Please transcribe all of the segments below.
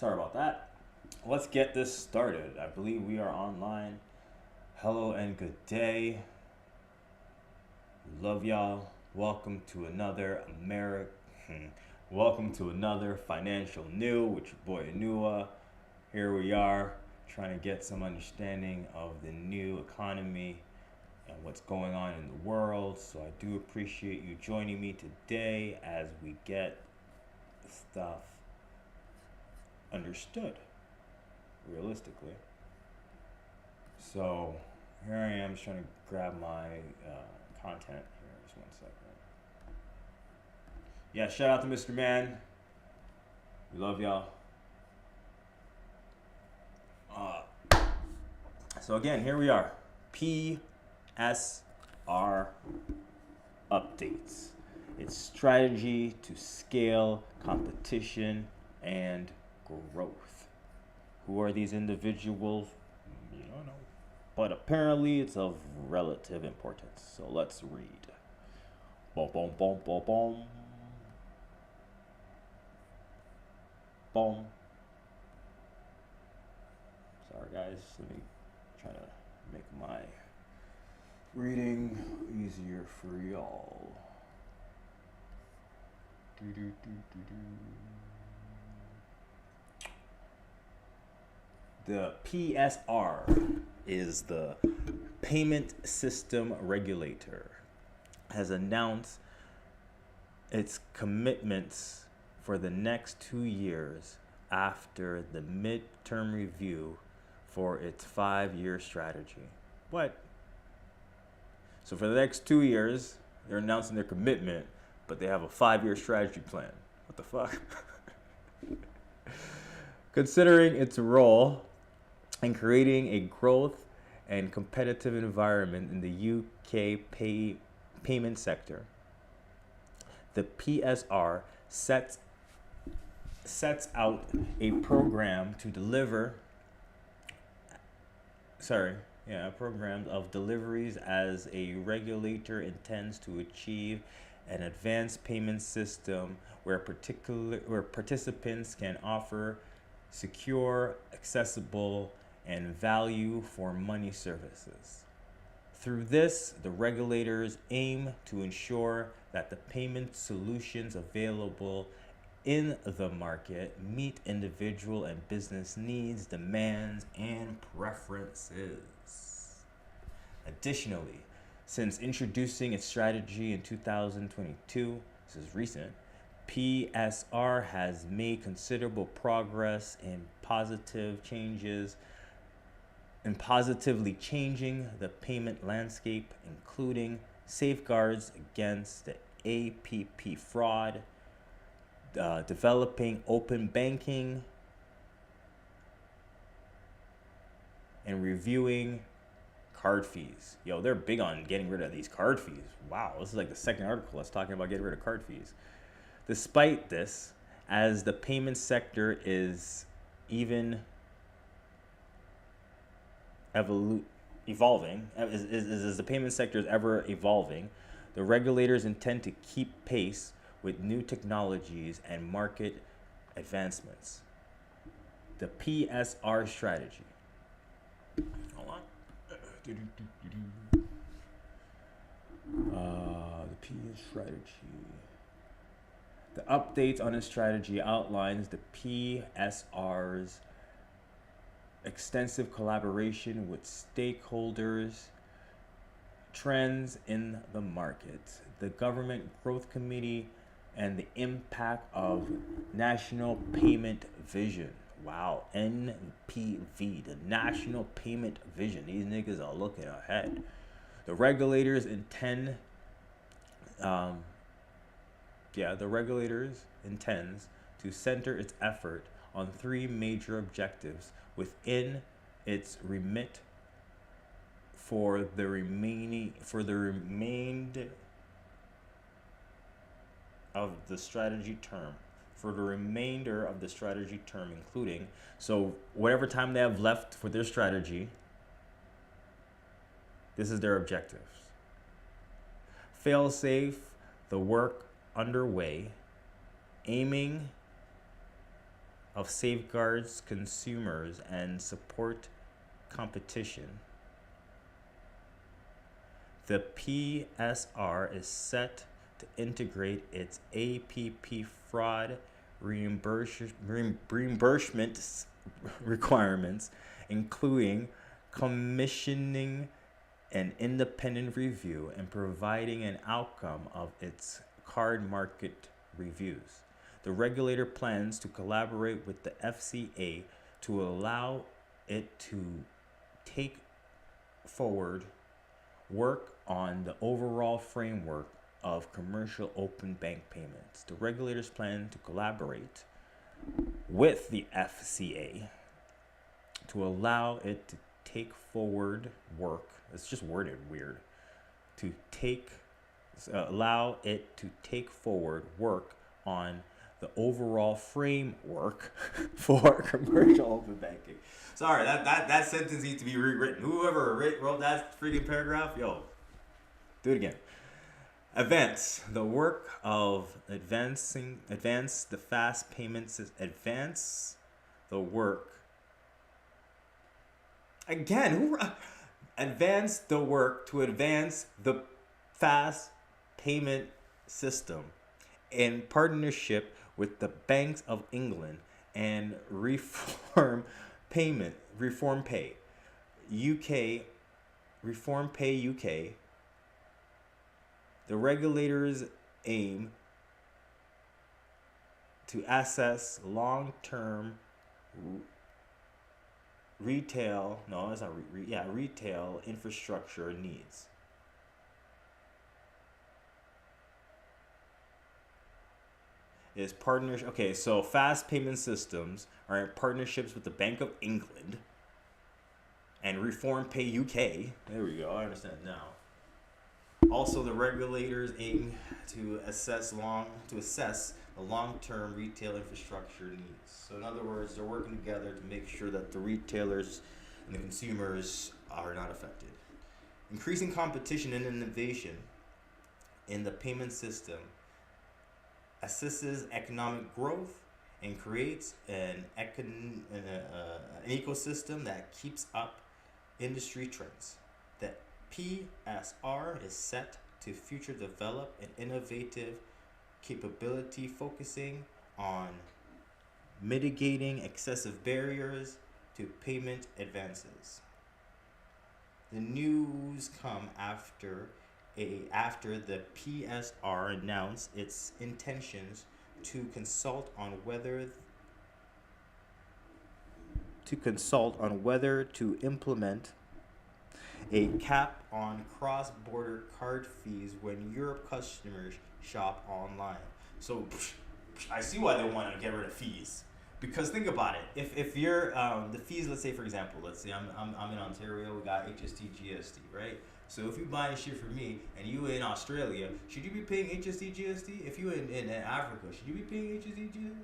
Sorry about that. Let's get this started. I believe we are online. Hello and good day. Love y'all. Welcome to another Welcome to another Financial New with your boy Anua. Here we are trying to get some understanding of the new economy and what's going on in the world. So I do appreciate you joining me today as we get stuff understood realistically. So here I am just trying to grab my content here. Just 1 second. Yeah, shout out to Mr. Man. We love y'all. So again, here we are. PSR updates. It's strategy to scale competition and growth. Who are these individuals? You don't know. But apparently it's of relative importance. So let's read. Boom, boom, boom, boom, boom. Boom. Sorry guys, let me try to make my reading easier for y'all. The PSR is the Payment System Regulator, has announced its commitments for the next 2 years after the midterm review for its 5-year strategy. What? So for the next 2 years, they're announcing their commitment, but they have a 5-year strategy plan. What the fuck? Considering its role in creating a growth and competitive environment in the UK payment sector, the PSR sets out a program to a program of deliveries as a regulator intends to achieve an advanced payment system where participants can offer secure, accessible, and value for money services. Through this, the regulators aim to ensure that the payment solutions available in the market meet individual and business needs, demands, and preferences. Additionally, since introducing its strategy in 2022, this is recent, PSR has made considerable progress in positively changing the payment landscape, including safeguards against the APP fraud, developing open banking, and reviewing card fees. Yo, they're big on getting rid of these card fees. Wow, this is like the second article that's talking about getting rid of card fees. Despite this, as the payment sector is evolving, as the payment sector is ever evolving, the regulators intend to keep pace with new technologies and market advancements. The PSR strategy. Hold on. The PS strategy. The updates on its strategy outlines the PSR's extensive collaboration with stakeholders, trends in the market, the Government Growth Committee, and the impact of National Payment Vision. Wow, NPV, the National Payment Vision. These niggas are looking ahead. The regulators intends to center its effort on 3 major objectives within its remit for the remainder of the strategy term. Including, so whatever time they have left for their strategy, this is their objectives. Fail safe the work underway, aiming of safeguards consumers and support competition. The PSR is set to integrate its APP fraud reimbursement requirements, including commissioning an independent review and providing an outcome of its card market reviews. The regulator plans to collaborate with the FCA to allow it to take forward work on the overall framework of commercial open bank payments. The regulators plan to collaborate with the FCA to allow it to take forward work. It's just worded weird. To take allow it to take forward work on the overall framework for commercial open banking. Sorry, that sentence needs to be rewritten. Whoever wrote that freaking paragraph, yo, do it again. Advance the work of advance the fast payments. Advance the work. Again, advance the work to advance the fast payment system in partnership with the Banks of England and Reform Pay UK. The regulators aim to assess long-term retail infrastructure needs. Is partners okay? So fast payment systems are in partnerships with the Bank of England and Reform Pay UK. There we go. I understand now. Also, the regulators aim to assess the long-term retail infrastructure needs. So, in other words, they're working together to make sure that the retailers and the consumers are not affected. Increasing competition and innovation in the payment system assists economic growth and creates an ecosystem that keeps up industry trends. The PSR is set to future develop an innovative capability focusing on mitigating excessive barriers to payment advances. The news come after the PSR announced its intentions to consult on whether to implement a cap on cross-border card fees when Europe customers shop online. So I see why they want to get rid of fees. Because think about it, if you're the fees, let's say for example, let's say I'm in Ontario, we got HST GST, right? So if you buying shit from me and you in Australia, should you be paying HST GST? If you in Africa, should you be paying HST GST?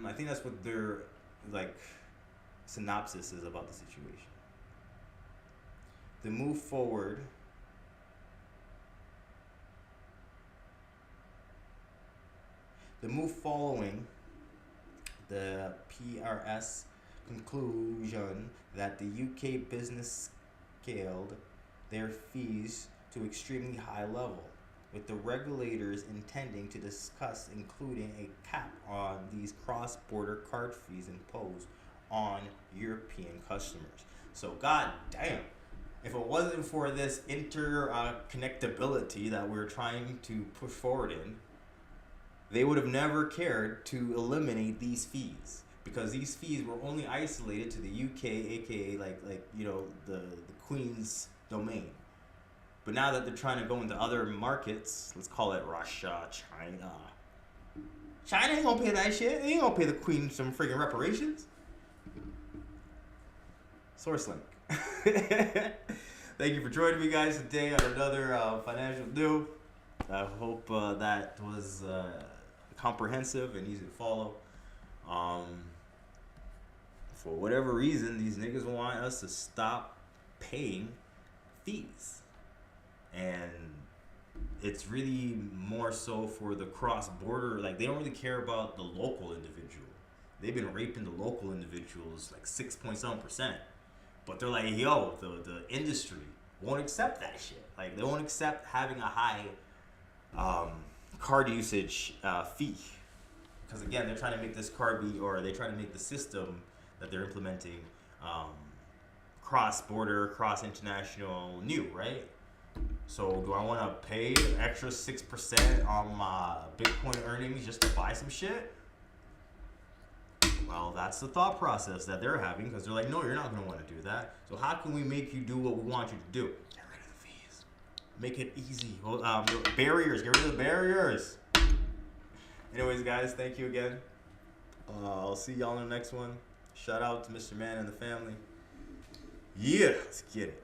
I think that's what their like synopsis is about the situation. The move forward. The move following the PRS conclusion that the UK business scaled their fees to extremely high level, with the regulators intending to discuss including a cap on these cross-border card fees imposed on European customers. So god damn, if it wasn't for this interconnectability that we're trying to push forward in, they would have never cared to eliminate these fees, because these fees were only isolated to the UK, aka the Queen's domain. But now that they're trying to go into other markets, let's call it Russia, China ain't gonna pay that shit. They ain't gonna pay the Queen some freaking reparations. Source link. Thank you for joining me, guys, today on another financial do. I hope that was comprehensive and easy to follow. For whatever reason, these niggas want us to stop paying fees. And It's really more so for the cross border. Like they don't really care about the local individual. They've been raping the local individuals like 6 point some percent. But they're like, yo, the industry won't accept that shit. Like they won't accept having a high um, card usage fee. Because again, they're trying to make this card be, or they're trying to make the system that they're implementing um, cross-border, cross-international new, right? So do I want to pay an extra 6% on my Bitcoin earnings just to buy some shit? Well, that's the thought process that they're having because they're like, no, you're not going to want to do that. So how can we make you do what we want you to do? Get rid of the fees. Make it easy. Well, barriers. Get rid of the barriers. Anyways, guys, thank you again. I'll see y'all in the next one. Shout out to Mr. Man and the family. Yeah, let's get it.